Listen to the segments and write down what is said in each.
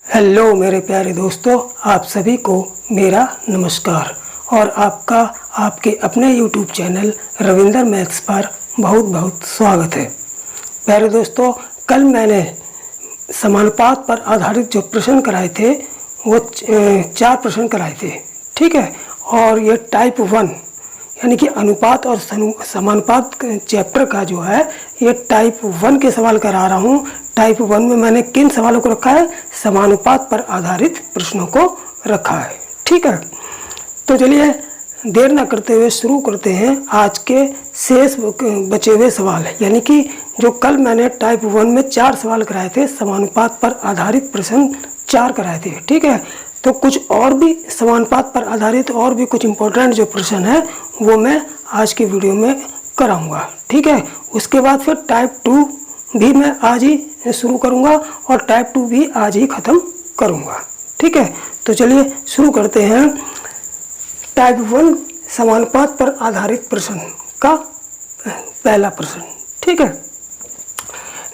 Hello मेरे प्यारे दोस्तों, आप सभी को मेरा नमस्कार और आपका आपके अपने YouTube चैनल रविंदर मैथ्स पर बहुत बहुत स्वागत है। प्यारे दोस्तों, कल मैंने समानुपात पर आधारित जो प्रश्न कराए थे वो 4 प्रश्न कराए थे, ठीक है। और ये टाइप 1 यानी कि अनुपात और समानुपात चैप्टर का जो है ये टाइप 1 के सवाल करा रहा हूँ। टाइप 1 में मैंने किन सवालों को रखा है? समानुपात पर आधारित प्रश्नों को रखा है, ठीक है। तो चलिए देर ना करते हुए शुरू करते हैं आज के शेष बचे हुए सवाल, यानी कि जो कल मैंने टाइप 1 में 4 सवाल कराए थे, समानुपात पर आधारित प्रश्न 4 कराए थे, ठीक है। तो कुछ और भी समानुपात पर आधारित और भी कुछ इम्पोर्टेंट जो प्रश्न है वो मैं आज की वीडियो में कराऊंगा, ठीक है। उसके बाद फिर टाइप 2 भी मैं आज ही शुरू करूंगा और टाइप 2 भी आज ही ख़त्म करूंगा, ठीक है। तो चलिए शुरू करते हैं टाइप 1 समानुपात पर आधारित प्रश्न का पहला प्रश्न, ठीक है।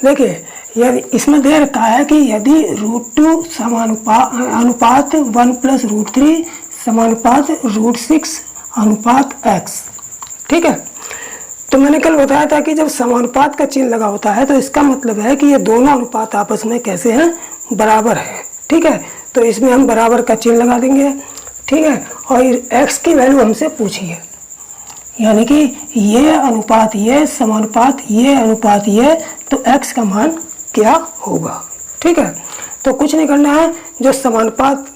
देखिए यदि इसमें दे रखा है कि यदि √2 अनुपात 1 + √3 समानुपात √6 अनुपात x, ठीक है। तो मैंने कल बताया था कि जब समानुपात का चिन्ह लगा होता है तो इसका मतलब है कि ये दोनों अनुपात आपस में कैसे हैं? बराबर है, ठीक है। तो इसमें हम बराबर का चिन्ह लगा देंगे, ठीक है। और x की वैल्यू हमसे पूछी है, यानी कि ये अनुपात ये समानुपात ये अनुपात ये, तो x का मान क्या होगा, ठीक है। तो कुछ नहीं करना है, जो समानुपात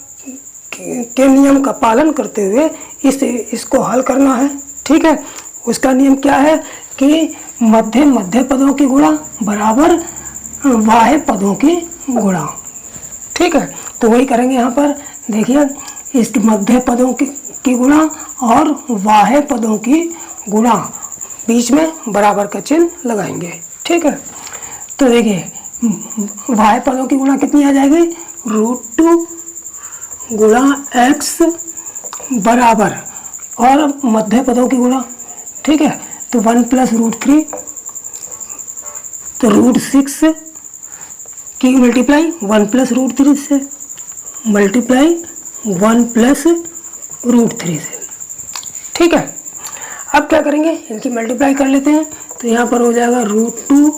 के नियम का पालन करते हुए इसको हल करना है, ठीक है। उसका नियम क्या है कि मध्य पदों की गुणा बराबर बाह्य पदों की गुणा, ठीक है। तो वही करेंगे यहाँ पर। देखिए इसकी मध्य पदों की गुणा और बाह्य पदों की गुणा, बीच में बराबर का चिन्ह लगाएंगे, ठीक है। तो देखिए बाह्य पदों की गुणा कितनी आ जाएगी? √2 गुणा x बराबर और मध्य पदों की गुणा, ठीक है। तो 1 + √3, तो √6 की मल्टीप्लाई 1 + √3 से मल्टीप्लाई 1 + √3 से, ठीक है। अब क्या करेंगे? इनकी मल्टीप्लाई कर लेते हैं। तो यहाँ पर हो जाएगा √2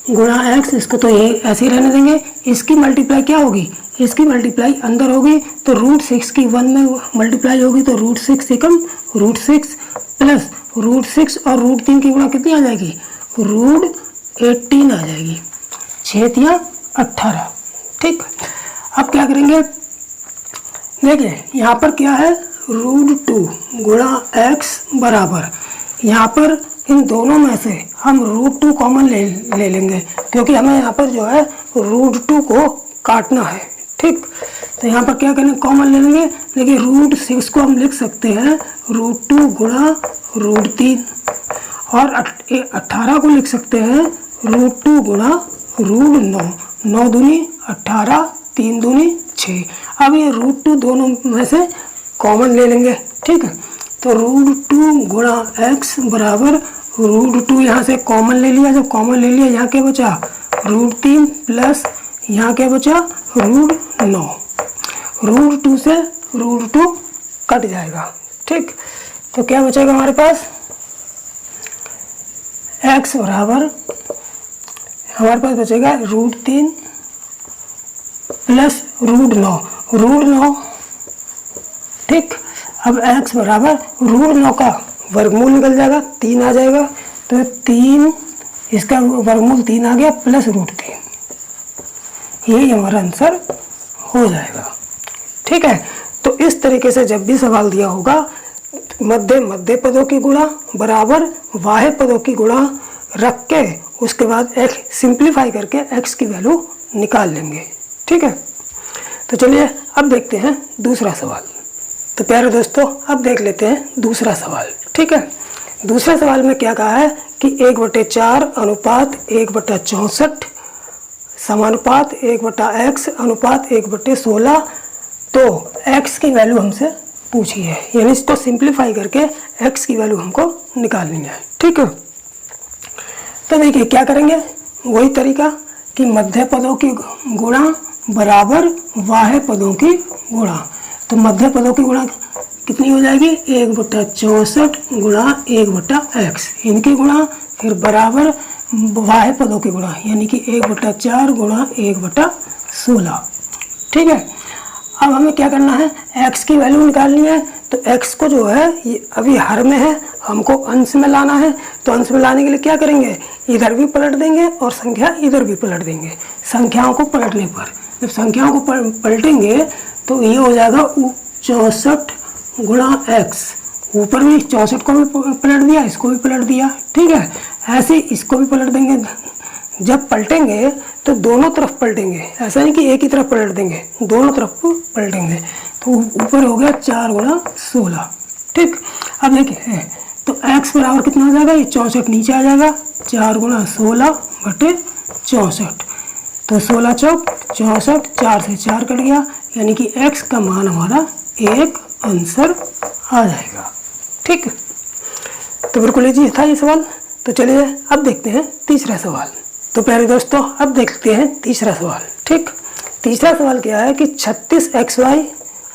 गुणा x, इसको तो ये ऐसे ही रहने देंगे। इसकी मल्टीप्लाई क्या होगी? इसकी मल्टीप्लाई अंदर होगी, तो √6 की 1 में मल्टीप्लाई होगी, तो √6 एकम √6 प्लस √6 और √3 की गुणा कितनी आ जाएगी? √18 आ जाएगी, 6 या 18, ठीक। अब क्या करेंगे? देखिए यहाँ पर क्या है? √2 गुणा x बराबर, यहाँ पर इन दोनों में से हम √2 कॉमन ले लेंगे, क्योंकि हमें यहाँ पर जो है √2 को काटना है, ठीक। तो यहाँ पर क्या करेंगे? कॉमन ले लेंगे। देखिए √6 को हम लिख सकते हैं √2 गुणा √3 और 18 को लिख सकते हैं √2 गुणा √9, 9 दूनी 18, 3 दूनी 6। अब ये √2 दोनों में से कॉमन ले लेंगे, ठीक है। तो √2 गुणा x बराबर √2 यहाँ से कॉमन ले लिया। जब कॉमन ले लिया, यहाँ क्या बचा? √3 प्लस यहाँ क्या बचा? √9। √2 से √2 कट जाएगा, ठीक। तो क्या बचेगा हमारे पास? x बराबर हमारे पास बचेगा √3 प्लस √9, ठीक। अब x बराबर √9 का वर्गमूल निकल जाएगा, 3 आ जाएगा, तो 3 इसका वर्गमूल 3 आ गया प्लस √3, यही हमारा आंसर हो जाएगा, ठीक है। तो इस तरीके से जब भी सवाल दिया होगा, मध्य पदों की गुणा बराबर बाह्य पदों की गुणा रख के उसके बाद x सिंप्लीफाई करके x की वैल्यू निकाल लेंगे, ठीक है। तो चलिए अब देखते हैं दूसरा सवाल। तो प्यारे दोस्तों, अब देख लेते हैं दूसरा सवाल, ठीक है। दूसरे सवाल में क्या कहा है कि 1/4 अनुपात 1/64 समानुपात 1/x अनुपात 1/16, तो x की वैल्यू हमसे पूछी है, यानी इसको सिंप्लीफाई करके x की वैल्यू हमको निकालनी है, ठीक है। तो देखिए क्या करेंगे? वही तरीका कि मध्य पदों की गुणा बराबर बाह्य पदों की गुणा। तो मध्य पदों की गुणा कितनी हो जाएगी, 1/64 गुणा 1/x, इनकी गुणा, फिर बराबर बाह्य पदों की गुणा, यानी कि 1/4 गुणा 1/16। ठीक है। अब हमें क्या करना है, x की वैल्यू निकालनी है। तो x को जो है ये अभी हर में है, हमको अंश में लाना है। तो अंश में लाने के लिए क्या करेंगे, इधर भी पलट देंगे और संख्या इधर भी पलट देंगे। संख्याओं को पलटने पर, जब संख्याओं को पलटेंगे तो ये हो जाएगा 64 गुणा x। ऊपर भी 64 को भी पलट दिया, इसको भी पलट दिया। ठीक है, ऐसे इसको भी पलट देंगे। जब पलटेंगे तो दोनों तरफ पलटेंगे, ऐसा नहीं कि एक ही तरफ पलट देंगे, दोनों तरफ पलटेंगे। तो ऊपर हो गया 4 गुणा 16। ठीक, अब देखिए तो x बराबर कितना हो जाएगा, ये 64 नीचे आ जाएगा, 4 गुणा 16 बटे 64। तो 16 चौक 64, 4 से 4 कट गया, यानी कि x का मान हमारा 1 आंसर आ जाएगा। ठीक, तो बिल्कुल इजी था ये सवाल। तो चलिए अब देखते हैं तीसरा सवाल। तो प्यारे दोस्तों अब देखते हैं तीसरा सवाल। ठीक, तीसरा सवाल क्या है कि 36xy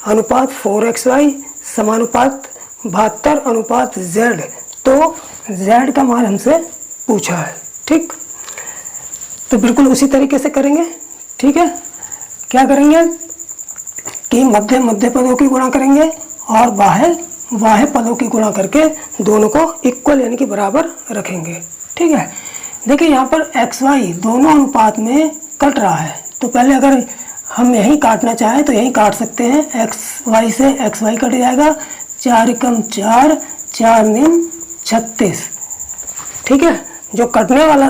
अनुपात 4xy समानुपात 72 अनुपात z। तो z का मान हमसे पूछा है। ठीक, तो बिल्कुल उसी तरीके से करेंगे। ठीक है, क्या करेंगे कि मध्य पदों की गुणा करेंगे और बाह्य पदों की गुणा करके दोनों को इक्वल यानी कि बराबर रखेंगे। ठीक है, देखिए यहाँ पर एक्स वाई दोनों अनुपात में कट रहा है। तो पहले अगर हम यहीं काटना चाहें तो यहीं काट सकते हैं। एक्स वाई से एक्स वाई कट जाएगा, 4 एकम 4, 4 निम 36। ठीक है, जो कटने वाला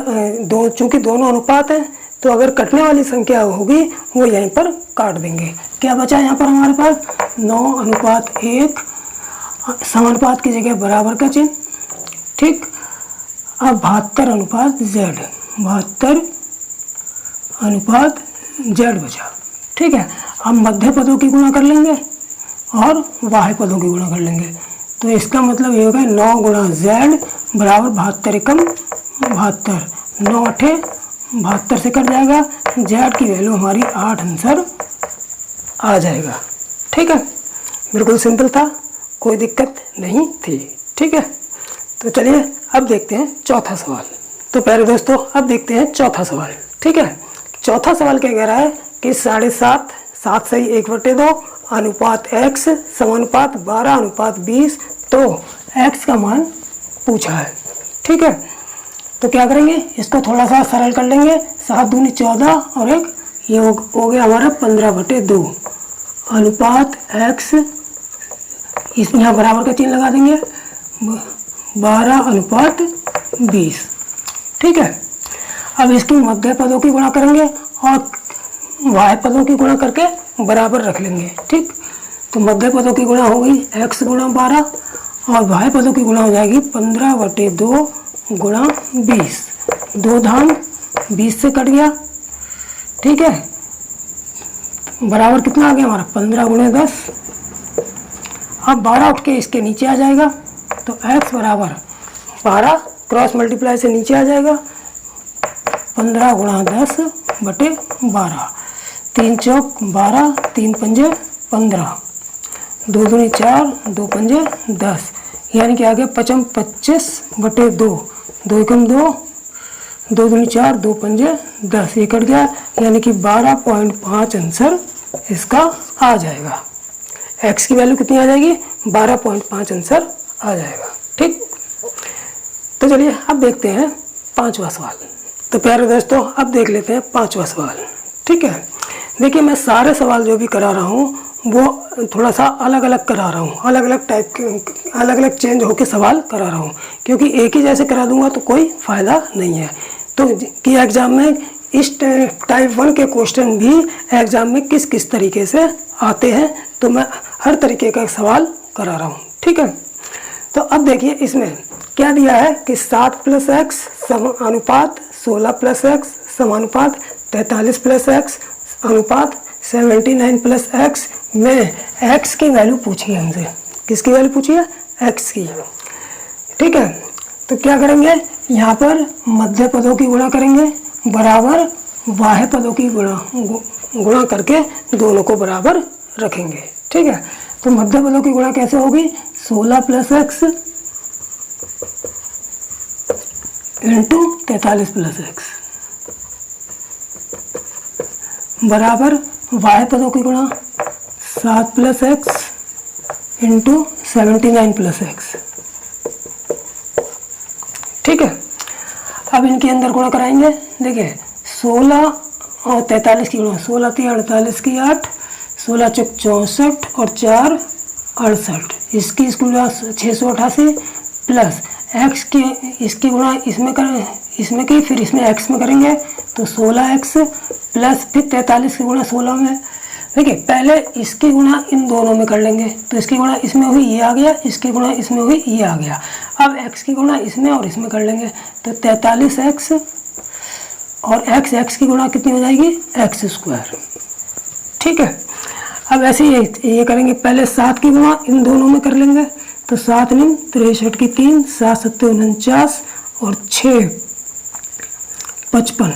चूंकि दोनों अनुपात हैं तो अगर कटने वाली संख्या होगी वो यहीं पर काट देंगे। क्या बचा यहाँ पर हमारे पास, 9 अनुपात 1, समानुपात की जगह बराबर का चिन्ह। ठीक, अब 72 अनुपात z, 72 अनुपात z बचा। ठीक है, अब मध्य पदों की गुणा कर लेंगे और बाह्य पदों की गुणा कर लेंगे। तो इसका मतलब ये होगा 9 गुणा z बराबर 72 एकम 72, 9 अठे 72 से कट जाएगा, z की वैल्यू हमारी 8 आंसर आ जाएगा। ठीक है, बिल्कुल सिंपल था, कोई दिक्कत नहीं थी। ठीक है, तो चलिए अब देखते हैं चौथा सवाल। तो प्यारे दोस्तों अब देखते हैं चौथा सवाल। ठीक है, चौथा सवाल क्या कह रहा है कि 7.5, 7 सही 1/2 अनुपात x समानुपात 12 अनुपात 20। तो x का मान पूछा है। ठीक है, तो क्या करेंगे, इसको थोड़ा सा सरल कर लेंगे। 7 दूनी 14 और एक ये हो गया हमारा 15/2 अनुपात x, इस यहाँ बराबर का चिन्ह लगा देंगे, 12 अनुपात 20। ठीक है, अब इसकी मध्य पदों की गुणा करेंगे और बाह्य पदों की गुणा करके बराबर रख लेंगे। ठीक, तो मध्य पदों की गुणा होगी x गुणा 12 और बाह्य पदों की गुणा हो जाएगी 15/2 गुणा 20। 2 धाम 20 से कट गया। ठीक है, बराबर कितना आ गया हमारा, 15 गुणे 10। अब 12 उठ के इसके नीचे आ जाएगा, तो x बराबर 12 क्रॉस मल्टीप्लाई से नीचे आ जाएगा, 15 गुणा 10 बटे 12, 3 चौक 12, 3 पंजे 15, 2 दूनी 4, 2 पंजे 10, यानी कि आ गया 25/2, 2 एकम 2, 2 दूनी 4, 2 पंजे 10, ये कट गया, यानी कि 12.5 आंसर इसका आ जाएगा। x की वैल्यू कितनी आ जाएगी, 12.5 आंसर आ जाएगा। ठीक, तो चलिए अब देखते हैं पांचवा सवाल। तो प्यारे दोस्तों अब देख लेते हैं पांचवा सवाल। ठीक है, देखिए मैं सारे सवाल जो भी करा रहा हूँ वो थोड़ा सा अलग अलग करा रहा हूँ, अलग अलग टाइप के, अलग अलग चेंज होके सवाल करा रहा हूँ, क्योंकि एक ही जैसे करा दूंगा तो कोई फ़ायदा नहीं है। तो कि एग्ज़ाम में इस टाइप 1 के क्वेश्चन भी एग्ज़ाम में किस किस तरीके से आते हैं, तो मैं हर तरीके का सवाल करा रहा हूँ। ठीक है, तो अब देखिए इसमें क्या दिया है कि 7 + x अनुपात 16 + x समानुपात 43 + x अनुपात 79 + x में x की वैल्यू पूछी है हमसे। किसकी वैल्यू पूछी है, x की। ठीक है, तो क्या करेंगे, यहाँ पर मध्य पदों की गुणा करेंगे बराबर बाह्य पदों की गुणा गुणा करके दोनों को बराबर रखेंगे। ठीक है, तो मध्य पदों की गुणा कैसे होगी? 16 + x इंटू 43 + x बराबर बाह्य पदों की गुणा 7 + x इंटू 79 + x। ठीक है, अब इनके अंदर गुणा कराएंगे। देखिए 16 और 43 की गुणा, 16 × 3 = 48 की 8, 16 × 4 = 64 और 4 = 68। इसकी गुणा 688 प्लस x की, इसकी गुणा इसमें करें, इसमें की फिर इसमें x में करेंगे तो 16x प्लस फिर 43 की गुणा 16 में। देखिए पहले इसकी गुणा इन दोनों में कर लेंगे, तो इसकी गुणा इसमें हुई ये आ गया, इसकी गुणा इसमें हुई ये आ गया। अब x की गुणा इसमें और इसमें कर लेंगे तो 43x और x की गुणा कितनी हो जाएगी? x²। ठीक है, अब ऐसे ही ये करेंगे। पहले 7 की गुणा इन दोनों में कर लेंगे तो 7 × 9 = 63 की 3, 7 × 7 = 49 और 6 = 55।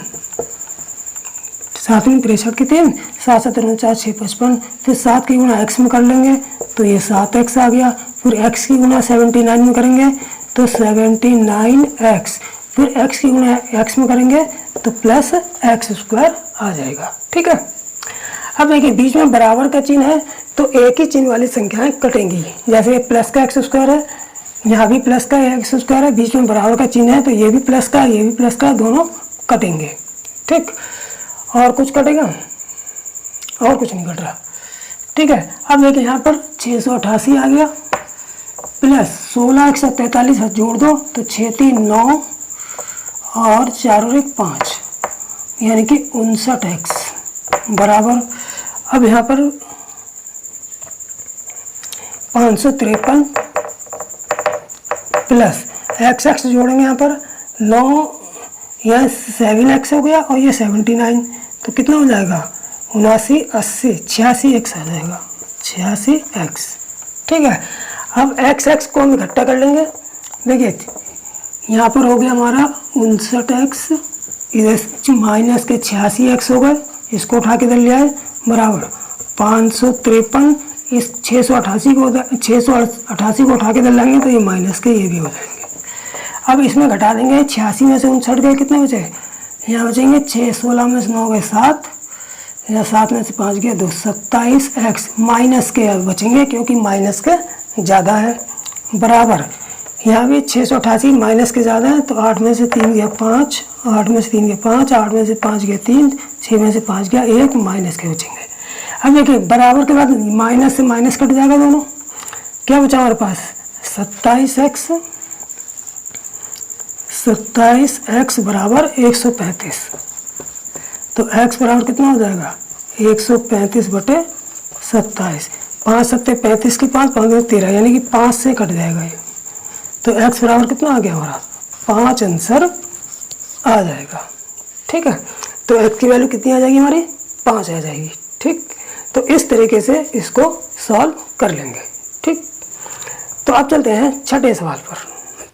7 × 9 = 63 की 3, 7 × 7 = 49, 6 = 55। फिर 7 की गुणा x में कर लेंगे तो ये 7x आ गया। फिर x की गुणा 79 में करेंगे तो 79x, फिर x की गुणा x में करेंगे तो प्लस x² आ जाएगा। ठीक है, अब देखिए बीच में बराबर का चिन्ह है तो एक ही चिन्ह वाली संख्याएं कटेंगी। जैसे ये प्लस का x² है, यहाँ भी प्लस का x² है, बीच में बराबर का चिन्ह है तो ये भी प्लस का, ये भी प्लस का, दोनों कटेंगे। ठीक, और कुछ कटेगा? और कुछ नहीं कट रहा। ठीक है, अब देखिए यहाँ पर 688 आ गया प्लस 16 × 143 जोड़ दो तो 6 × 3 = 9 और 4 और 1 5, यानी कि 59x बराबर। अब यहाँ पर 553 प्लस x जोड़ेंगे, यहाँ पर 9, यहाँ 7x हो गया और ये 79, तो कितना हो जाएगा? 79, 80, 86x आ जाएगा, 86x। ठीक है, अब x को हम इकट्ठा कर लेंगे। देखिए यहाँ पर हो गया हमारा 59x, इधर माइनस के 86x हो गए, इसको उठा के इधर ले आए बराबर 553, इस 688 को उठा के इधर लाएंगे तो ये माइनस के ये भी हो जाएंगे। अब इसमें घटा देंगे, 86 में से 59 गए, कितने बचे? यहाँ बचेंगे 6, 16 में से 9 गए 7, या 7 में से 5 गए 2, 27x माइनस के बचेंगे क्योंकि माइनस के ज़्यादा है बराबर। यहाँ भी 688 माइनस के ज़्यादा है तो 8 में से 3 गया 5, 8 में से 3 गया 5, 8 में से 5 गया 3, 6 में से 5 गया 1, माइनस के बचेंगे। अब देखिए बराबर के बाद माइनस से माइनस कट जाएगा दोनों, क्या बचा हमारे पास? 27x बराबर 135। तो x बराबर कितना हो जाएगा? 135/27। 5 × 7 = 35 की 5, 5 × 13, यानी कि 5 से कट जाएगा ये। तो x बराबर कितना आ गया हमारा? 5 आंसर आ जाएगा। ठीक है, तो x की वैल्यू कितनी आ जाएगी हमारी? 5 आ जाएगी। ठीक, तो इस तरीके से इसको सॉल्व कर लेंगे। ठीक, तो अब चलते हैं छठे सवाल पर।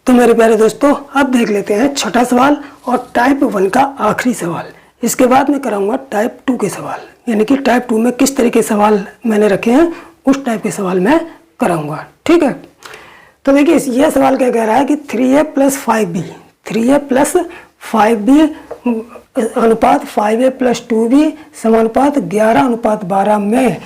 तो मेरे प्यारे दोस्तों, अब देख लेते हैं छठा सवाल और टाइप 1 का आखिरी सवाल। इसके बाद मैं कराऊंगा टाइप 2 के सवाल, यानी कि टाइप 2 में किस तरह के सवाल मैंने रखे हैं उस टाइप के सवाल मैं कराऊंगा। ठीक है, तो देखिए यह सवाल क्या कह रहा है कि 3a + 5b, 3a + 5b अनुपात 5a + 2b समानुपात 11:12 में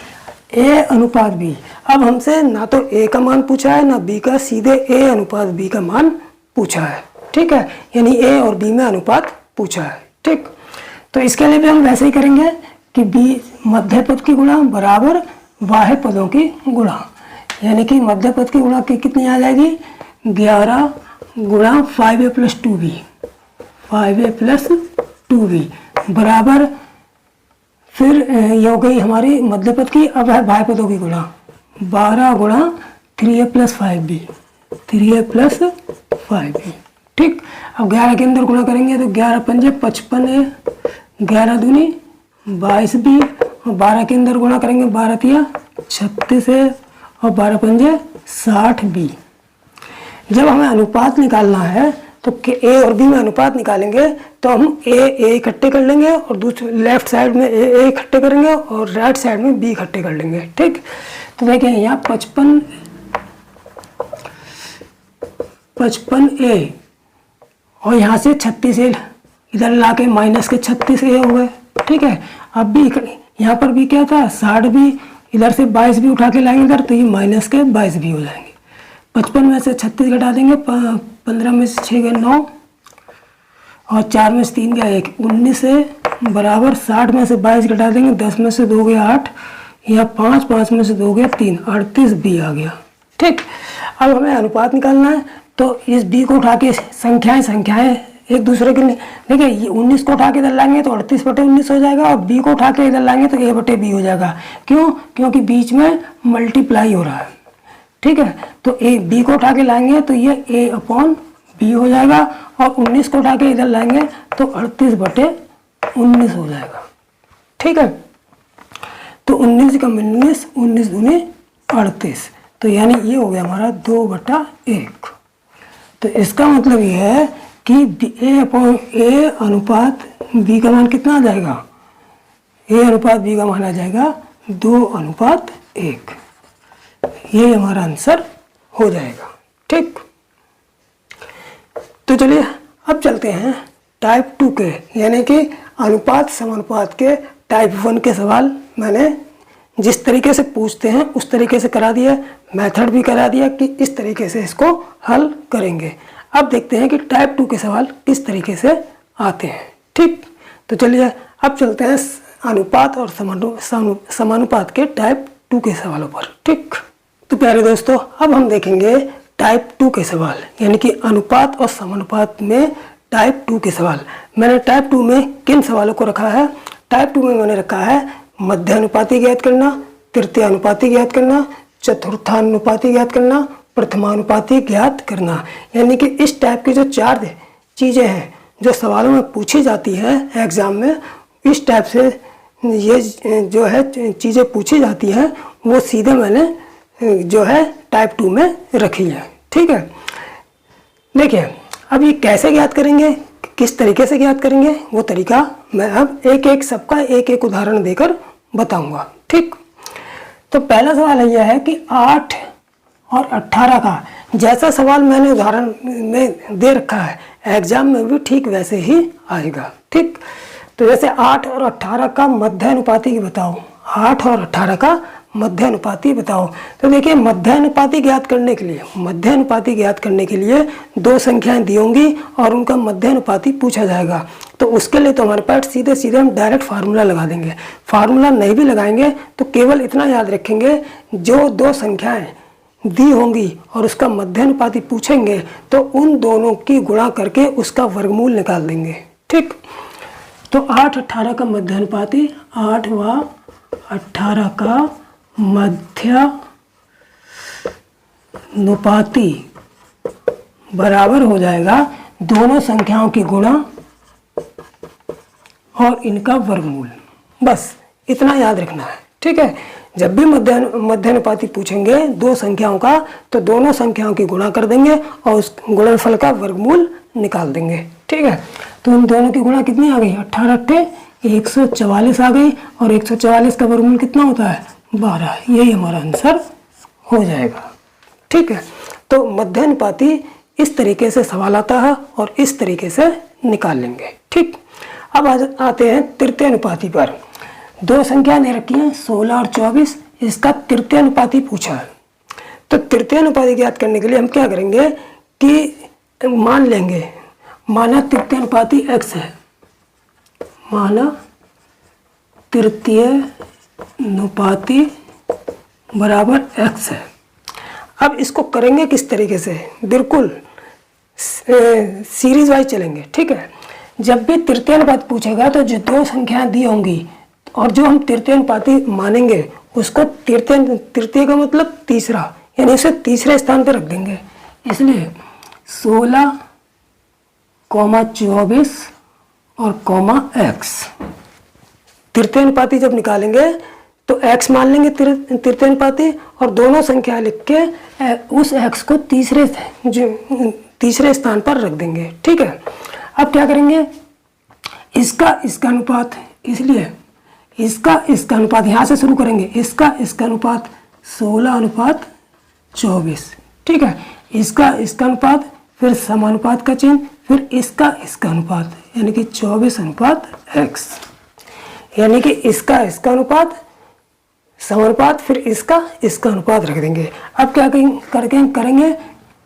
a/b। अब हमसे ना तो a का मान पूछा है ना b का, सीधे a/b का मान पूछा है। ठीक है, यानी a और b में अनुपात पूछा है। ठीक, तो इसके लिए भी हम वैसे ही करेंगे कि b मध्य पद की गुणा बराबर बाह्य पदों की गुणा, यानी कि मध्य पद की गुणा की कितनी आ जाएगी? 11 × 5a + 2b, 5a + 2b बराबर, फिर ये हो गई हमारी मध्य पद की। अब है बाह्य पदों की गुणा, 12 × 3a + 5b, 3a + 5b। ठीक, अब 11 के अंदर गुणा करेंगे तो 11 × 5 = 55a, 11 दूनी 22b, और 12 के अंदर गुणा करेंगे 12 × 3 = 36a और 12 × 5 = 60b। जब हमें अनुपात निकालना है तो ए और बी में अनुपात निकालेंगे तो हम ए इकट्ठे कर लेंगे और दूसरे लेफ्ट साइड में ए इकट्ठे करेंगे और राइट साइड में बी इकट्ठे कर लेंगे। ठीक, तो देखिए यहाँ 55A और यहाँ से 36A इधर ला के माइनस के 36A हो गए। ठीक है, अब भी यहाँ पर भी क्या था 60 भी, इधर से 22 भी उठा के लाएंगे इधर, तो ये माइनस के 22 भी हो जाएंगे। 55 में से 36 घटा देंगे, 15 में से 6 गए 9 और 4 में से 3 गया 1, 19 से बराबर 60 में से 22 घटा देंगे, 10 में से 2 गया 8, यहाँ 5 में से 2 गया 3, 38 बी आ गया। ठीक, अब हमें अनुपात निकालना है तो इस बी को उठा के संख्याएं एक दूसरे के लिए, देखिए ये 19 को उठा के इधर लाएंगे तो 38/19 हो जाएगा और बी को उठा के इधर लाएंगे तो a/b हो जाएगा। क्यों? क्योंकि बीच में मल्टीप्लाई हो रहा है। ठीक है, तो ए बी को उठा के लाएंगे तो ये a/b हो जाएगा और 19 को उठा के इधर लाएंगे तो 38/19 हो जाएगा। ठीक है, तो 19 का 19, 19 दूनी 38, तो यानी ये हो गया हमारा 2/1। तो इसका मतलब ये है कि a अनुपात b का मान कितना आ जाएगा? a अनुपात b का मान आ जाएगा 2/1। ये हमारा आंसर हो जाएगा। ठीक, तो चलिए अब चलते हैं टाइप 2 के, यानी कि अनुपात समानुपात के टाइप 1 के सवाल। मैंने जिस तरीके से पूछते हैं उस तरीके से करा दिया, मेथड भी करा दिया कि इस तरीके से इसको हल करेंगे। अब देखते हैं कि टाइप 2 के सवाल किस तरीके से आते हैं। ठीक, तो चलिए अब चलते हैं अनुपात और समानुपात के टाइप 2 के सवालों पर। ठीक, तो प्यारे दोस्तों अब हम देखेंगे टाइप 2 के सवाल, यानी कि अनुपात और समानुपात में टाइप 2 के सवाल। मैंने टाइप 2 में किन सवालों को रखा है? टाइप 2 में मैंने रखा है मध्यानुपाती ज्ञात करना, तृतीयानुपाती ज्ञात करना, चतुर्थानुपाती ज्ञात करना, प्रथमानुपाती ज्ञात करना। यानी कि इस टाइप की जो 4 चीज़ें हैं जो सवालों में पूछी जाती हैं एग्जाम में, इस टाइप से ये जो है चीज़ें पूछी जाती हैं वो सीधे मैंने जो है टाइप 2 में रखी है। ठीक है, देखिए अब ये कैसे ज्ञात करेंगे, किस तरीके से ज्ञात करेंगे, वो तरीका मैं अब सबका एक उदाहरण देकर बताऊंगा। ठीक, तो पहला सवाल यह है कि 8 और 18 का जैसा सवाल मैंने उदाहरण में दे रखा है एग्जाम में भी ठीक वैसे ही आएगा। ठीक, तो जैसे 8 और 18 का मध्यानुपाती बताओ, 8 और 18 का मध्यानुपाती बताओ। तो देखिए मध्यानुपाती ज्ञात करने के लिए 2 संख्याएं दी होंगी और उनका मध्यानुपाती पूछा जाएगा। तो उसके लिए तो हमारे पास सीधे हम डायरेक्ट फार्मूला लगा देंगे। फार्मूला नहीं भी लगाएंगे तो केवल इतना याद रखेंगे, जो 2 संख्याएं दी होंगी और उसका मध्यानुपाती पूछेंगे तो उन दोनों की गुणा करके उसका वर्गमूल निकाल देंगे। ठीक, तो 8-18 का मध्यानुपाती, 8 व 18 का मध्यानुपाती बराबर हो जाएगा दोनों संख्याओं की गुणा और इनका वर्गमूल। बस इतना याद रखना है। ठीक है, जब भी मध्यानुपाती पूछेंगे 2 संख्याओं का तो दोनों संख्याओं की गुणा कर देंगे और उस गुणनफल का वर्गमूल निकाल देंगे। ठीक है, तो इन दोनों की गुणा कितनी आ गई? 18 144 आ गई और 144 का वर्गमूल कितना होता है? 12। यही हमारा आंसर हो जाएगा। ठीक है, तो मध्यानुपाती इस तरीके से सवाल आता है और इस तरीके से निकाल लेंगे। ठीक, अब आते हैं तृतीयानुपाती पर। 2 संख्या ने रखी हैं 16 और 24, इसका तृतीयानुपाती पूछा है। तो तृतीयानुपाती ज्ञात करने के लिए हम क्या करेंगे कि मान लेंगे, माना तृतीयानुपाती x है, माना तृतीयानुपाती बराबर x है। अब इसको करेंगे किस तरीके से? बिल्कुल सीरीज वाइज चलेंगे। ठीक है, जब भी तृतीयानुपात पूछेगा तो जो 2 संख्याएं दी होंगी और जो हम तृतीयानुपाती मानेंगे उसको तृतीय का मतलब तीसरा, यानी उसे तीसरे स्थान पर रख देंगे। इसलिए 16, 24 और x तृतीयानुपाती जब निकालेंगे तो x मान लेंगे तृतीयानुपाती और दोनों संख्या लिख के उस x को तीसरे तीसरे स्थान पर रख देंगे। ठीक है, अब क्या करेंगे, इसका अनुपात, इसलिए इसका अनुपात यहाँ से शुरू करेंगे। इसका अनुपात 16:24। ठीक है, इसका अनुपात, फिर समानुपात का चिन्ह, फिर इसका अनुपात, यानी कि 24:x, यानी कि इसका अनुपात, समानुपात, फिर इसका अनुपात रख देंगे। अब क्या करेंगे,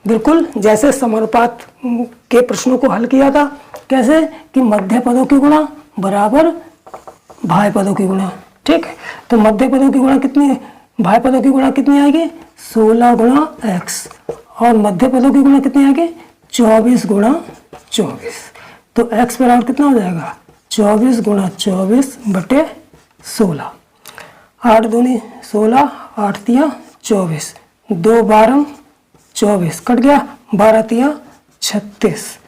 बिल्कुल जैसे समानुपात के प्रश्नों को हल किया था, कैसे कि मध्य पदों की गुणा बराबर भाज्य पदों की गुणा। ठीक है, तो मध्य पदों की गुणा कितनी, भाज्य पदों की गुणा कितनी आएगी, 16 गुणा x, और मध्य पदों की गुणा कितनी आएगी, 24 गुणा 24। तो x बराबर कितना हो जाएगा, 24 गुणा 24 बटे 16। 8 दूनी 16, 8 तिया 24, 2 12 24 कट गया, 12 तिया 36,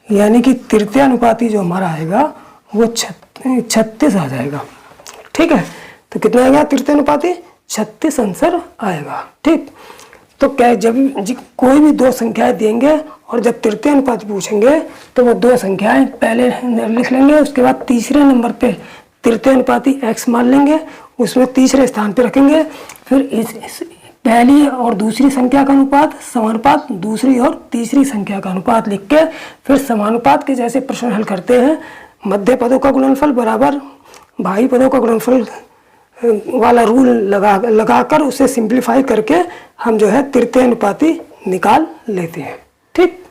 यानी कि तृतीय अनुपाती जो हमारा आएगा वो 36 आ जाएगा। ठीक है, तो कितना आएगा तृतीय अनुपाती, 36 आंसर आएगा। ठीक, तो क्या जब कोई भी दो संख्याएं देंगे और जब तृतीय अनुपात पूछेंगे तो वो दो संख्याएं पहले लिख लेंगे, उसके बाद तीसरे नंबर पे तृतीय अनुपाती x मान लेंगे, उसमें तीसरे स्थान पे रखेंगे, फिर इस पहली और दूसरी संख्या का अनुपात, समानुपात, दूसरी और तीसरी संख्या का अनुपात लिख के फिर समानुपात के जैसे प्रश्न हल करते हैं। मध्य पदों का गुणनफल बराबर भाज्य पदों का गुणनफल वाला रूल लगाकर उसे सिंप्लीफाई करके हम जो है तृतीय अनुपाती निकाल लेते हैं। ठीक,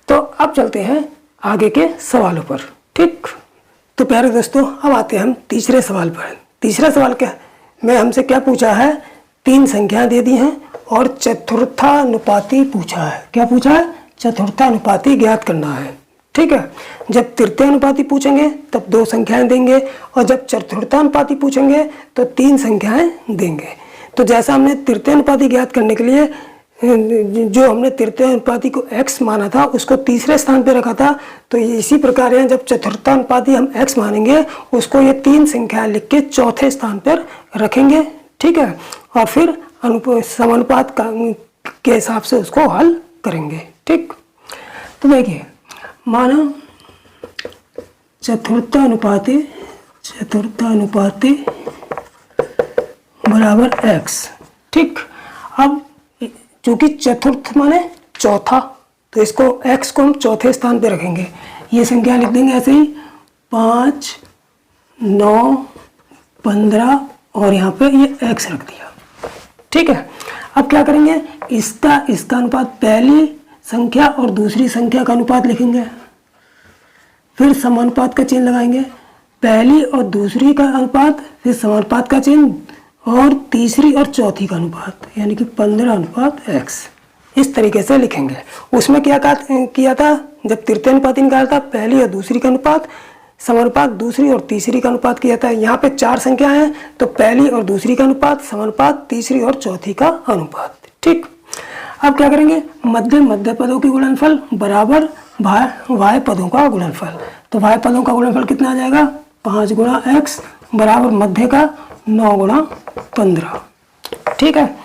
तो अब चलते हैं आगे के सवालों पर। ठीक, तो प्यारे दोस्तों अब आते हैं हम तीसरे सवाल पर। तीसरा सवाल क्या में हमसे क्या पूछा है, 3 संख्या दे दी हैं और चतुर्थानुपाती पूछा है। क्या पूछा है, चतुर्थानुपाती ज्ञात करना है। ठीक है, जब तृतीय अनुपाती पूछेंगे तब 2 संख्याएं देंगे और जब चतुर्थानुपाती पूछेंगे तो 3 संख्याएं देंगे। तो जैसा हमने तृतीय अनुपाती ज्ञात करने के लिए जो हमने तृतीय अनुपाती को x माना था उसको तीसरे स्थान पे रखा था, तो इसी प्रकार यहाँ जब चतुर्थानुपाती हम x मानेंगे उसको ये 3 संख्याएं लिख के चौथे स्थान पर रखेंगे। ठीक है, और फिर समानुपात के हिसाब से उसको हल करेंगे। ठीक, तो देखिए माना चतुर्थानुपाती बराबर x। ठीक, अब चूंकि चतुर्थ माने चौथा, तो इसको x को हम चौथे स्थान पे रखेंगे। ये संख्या लिख देंगे ऐसे ही 5, 9, 15 और यहाँ पे ये x रख दिया। ठीक है, अब क्या करेंगे, इसका अनुपात पहली संख्या और दूसरी संख्या का अनुपात लिखेंगे, फिर समानुपात का चिन्ह लगाएंगे, पहली और दूसरी का अनुपात, फिर समानुपात का चिन्ह और तीसरी और चौथी का अनुपात, यानी कि 15:x। इस तरीके से लिखेंगे। उसमें क्या किया था, जब तृतीय अनुपाती निकाला था पहली और दूसरी का अनुपात, समानुपात दूसरी और तीसरी का अनुपात किया था। यहाँ पे 4 संख्या हैं तो पहली और दूसरी का अनुपात, समानुपात, तीसरी और चौथी का अनुपात। ठीक, अब क्या करेंगे, मध्य पदों की गुणनफल बराबर भाज्य पदों का गुणनफल। तो भाज्य पदों का गुणनफल कितना आ जाएगा, 5 गुणा x बराबर मध्य का 9 गुणा 15। ठीक है,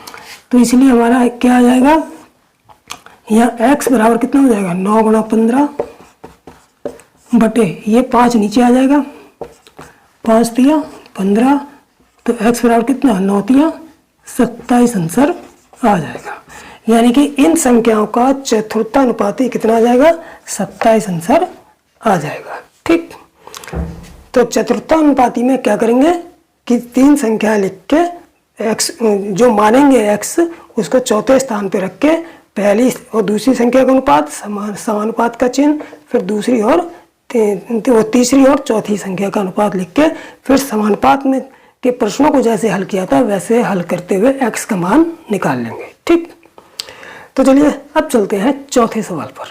तो इसलिए हमारा क्या आ जाएगा, यहाँ x बराबर कितना हो जाएगा, 9 गुणा 15 बटे ये 5 नीचे आ जाएगा, 5 तिया 15, तो x बराबर कितना, 9 तिया 27 आंसर आ जाएगा। यानी कि इन संख्याओं का चतुर्थानुपाती कितना आ जाएगा, 27 आंसर आ जाएगा। ठीक, तो चतुर्थानुपाती में क्या करेंगे कि 3 संख्या लिख के x जो मानेंगे x उसको चौथे स्थान पे रख के पहली और दूसरी संख्या का अनुपात, समानुपात का चिन्ह, फिर दूसरी और तीसरी और चौथी संख्या का अनुपात लिख के फिर समानुपात में के प्रश्नों को जैसे हल किया था वैसे हल करते हुए x का मान निकाल लेंगे। ठीक, तो चलिए अब चलते हैं चौथे सवाल पर।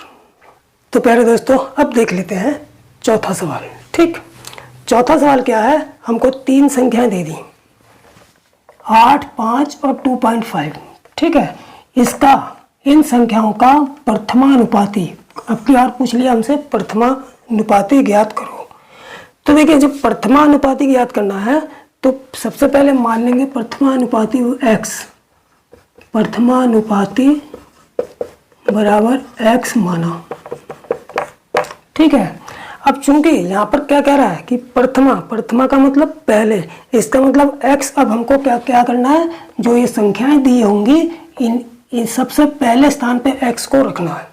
तो प्यारे दोस्तों अब देख लेते हैं चौथा सवाल। ठीक, चौथा सवाल क्या है, हमको 3 संख्याएं दे दी, 8, 5 और 2.5। ठीक है, इसका इन संख्याओं का प्रथमानुपाती, अब की बार पूछ लिया हमसे प्रथमानुपाती ज्ञात करो। तो देखिए जब प्रथमानुपाती ज्ञात करना है तो सबसे पहले मान लेंगे प्रथमानुपाती x, प्रथमानुपाती बराबर x माना। ठीक है, अब चूंकि यहाँ पर क्या कह रहा है कि प्रथमा का मतलब पहले, इसका मतलब x। अब हमको क्या क्या करना है, जो ये संख्याएं दी होंगी इन सबसे पहले स्थान पे x को रखना है।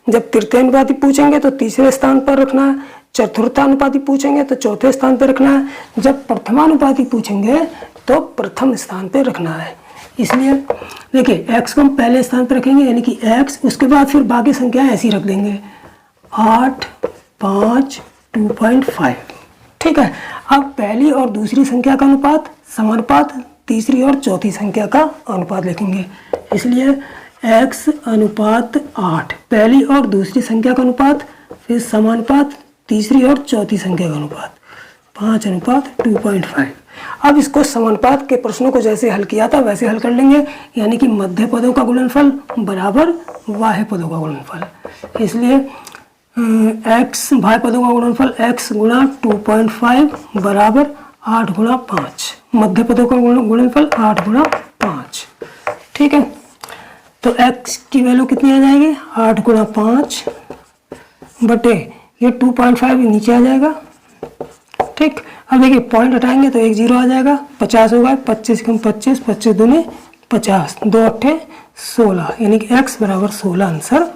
जब तृतीयानुपाती पूछेंगे तो तीसरे स्थान पर रखना है, चतुर्थानुपाती पूछेंगे तो चौथे स्थान पर रखना है, जब प्रथमानुपाती पूछेंगे तो प्रथम स्थान पर रखना है। इसलिए देखिए x को हम पहले स्थान पर रखेंगे यानी कि x, उसके बाद फिर बाकी संख्याएं ऐसी रख देंगे 8, 5, 2.5। ठीक है, अब पहली और दूसरी संख्या का अनुपात समानुपात, तीसरी और चौथी संख्या का अनुपात लिखेंगे। इसलिए x अनुपात 8 पहली और दूसरी संख्या का अनुपात, फिर समानुपात तीसरी और चौथी संख्या का अनुपात 5 अनुपात 2.5। अब इसको समानुपात के प्रश्नों को जैसे हल किया था वैसे हल कर लेंगे, यानी कि मध्य पदों का गुणनफल बराबर बाह्य पदों का गुणनफल। इसलिए x बाह्य पदों का गुणनफल x गुणा 2.5 बराबर 8 गुणा 5, मध्य पदों का गुणनफल 8 गुणा 5। ठीक है, तो x की वैल्यू कितनी आ जाएगी, 8 गुणा 5 बटे ये 2.5 नीचे आ जाएगा। ठीक, अब देखिए पॉइंट हटाएंगे तो 1 0 आ जाएगा, 50 होगा, 25 कम 25, 25 दूनी 50, 2 8 16, यानी कि x बराबर 16 आंसर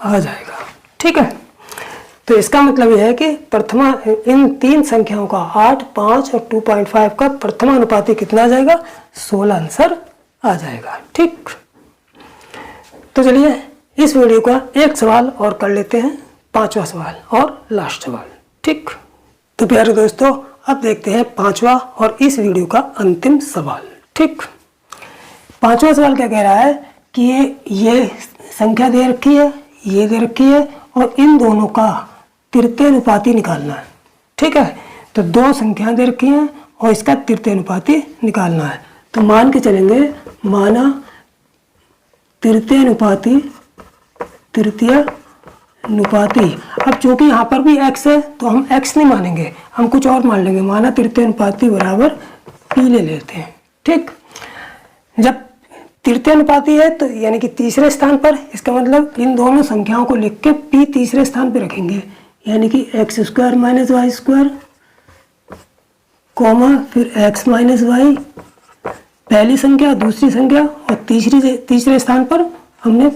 आ जाएगा। ठीक है, तो इसका मतलब यह है कि प्रथमा इन तीन संख्याओं का 8, 5 और 2.5 का प्रथमानुपाती कितना आ जाएगा, 16 आंसर आ जाएगा। ठीक, तो चलिए इस वीडियो का एक सवाल और कर लेते हैं, 5वां सवाल और लास्ट सवाल। ठीक, तो प्यारे दोस्तों अब देखते हैं 5वां और इस वीडियो का अंतिम सवाल। ठीक, 5वां सवाल क्या कह रहा है कि ये संख्या दे रखी है, ये दे रखी है और इन दोनों का तृतीय अनुपाती निकालना है। ठीक है, तो दो संख्याएं दे रखी हैं और इसका तृतीय अनुपाती निकालना है। तो मान के चलेंगे, माना तृतीय अनुपाती। अब चूंकि यहाँ पर भी x है तो हम x नहीं मानेंगे, हम कुछ और मान लेंगे, माना तृतीय अनुपाती बराबर p ले लेते हैं। ठीक, जब तृतीय अनुपाती है तो यानी कि तीसरे स्थान पर, इसका मतलब इन दोनों संख्याओं को लिख के p तीसरे स्थान पर रखेंगे, यानी कि x² माइनस y² कॉमा फिर x माइनस वाई, पहली संख्या दूसरी संख्या और तीसरे स्थान पर हमने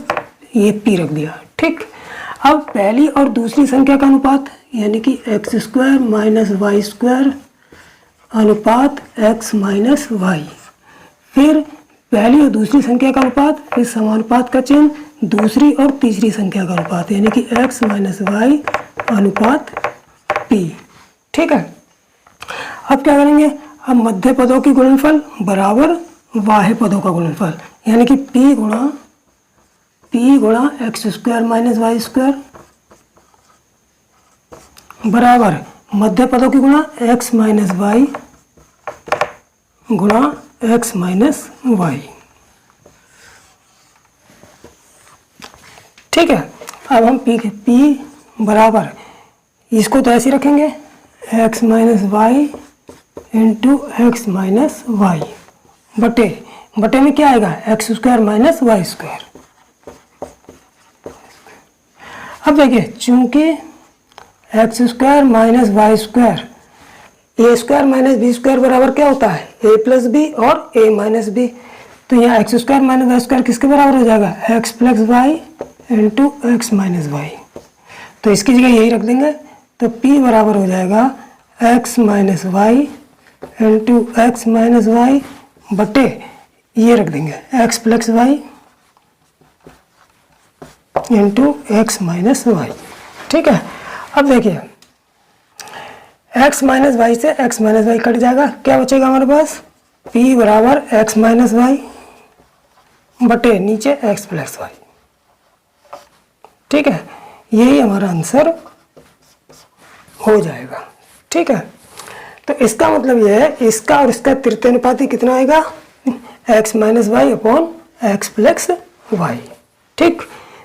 ये p रख दिया। ठीक, अब पहली और दूसरी संख्या का अनुपात यानी कि x² माइनस y² अनुपात x माइनस वाई, फिर पहली और दूसरी संख्या का अनुपात, फिर समानुपात का चिन्ह, दूसरी और तीसरी संख्या का अनुपात यानी कि x माइनस वाई अनुपात p। ठीक है, अब क्या करेंगे, अब मध्य पदों की गुणनफल बराबर बाह्य पदों का गुणनफल, यानी कि p गुणा x² माइनस y² बराबर मध्य पदों की गुणा x माइनस वाई गुणा x माइनस वाई। ठीक है, अब हम p बराबर इसको तो ऐसे रखेंगे x minus Y into X minus Y बटे में क्या आएगा, x² माइनस y²। अब देखिए चूंकि x² minus y², a² minus b² बराबर क्या होता है, a प्लस बी और a माइनस बी, तो यहाँ x² माइनस y² किसके बराबर हो जाएगा, x plus Y into X minus Y. तो इसकी जगह यही रख देंगे, तो p बराबर हो जाएगा x minus Y into X minus Y बटे ये रख देंगे x plus Y into X minus Y. ठीक है, अब देखिए x माइनस वाई से x माइनस वाई कट जाएगा, क्या बचेगा हमारे पास, p बराबर x माइनस वाई बटे नीचे x प्लस वाई। ठीक है, यही हमारा आंसर हो जाएगा। ठीक है, तो इसका मतलब यह है इसका और इसका तृतीय अनुपाती कितना आएगा, x minus Y upon X plus Y. ठीक,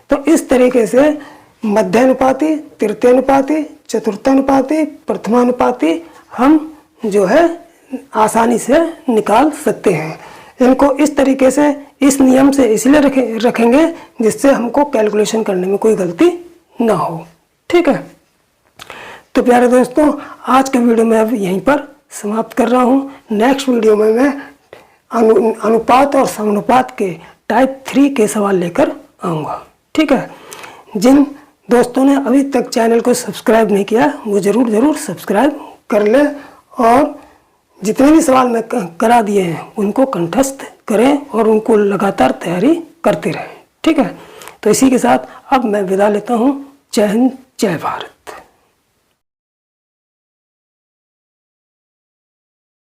तो इस तरीके से मध्यानुपाती, तृतीयानुपाती, चतुर्थानुपाती, प्रथमानुपाती हम जो है आसानी से निकाल सकते हैं। इनको इस तरीके से इस नियम से इसलिए रखेंगे जिससे हमको कैलकुलेशन करने में कोई गलती ना हो। ठीक है, तो प्यारे दोस्तों, आज के वीडियो में अब यहीं पर समाप्त कर रहा हूँ। नेक्स्ट वीडियो में मैं अनुपात और समानुपात के टाइप 3 के सवाल लेकर आऊँगा। ठीक है, जिन दोस्तों ने अभी तक चैनल को सब्सक्राइब नहीं किया वो ज़रूर सब्सक्राइब कर ले और जितने भी सवाल मैं करा दिए हैं उनको कंठस्थ करें और उनको लगातार तैयारी करते रहें। ठीक है, तो इसी के साथ अब मैं विदा लेता हूँ। जय हिंद, जय भारत।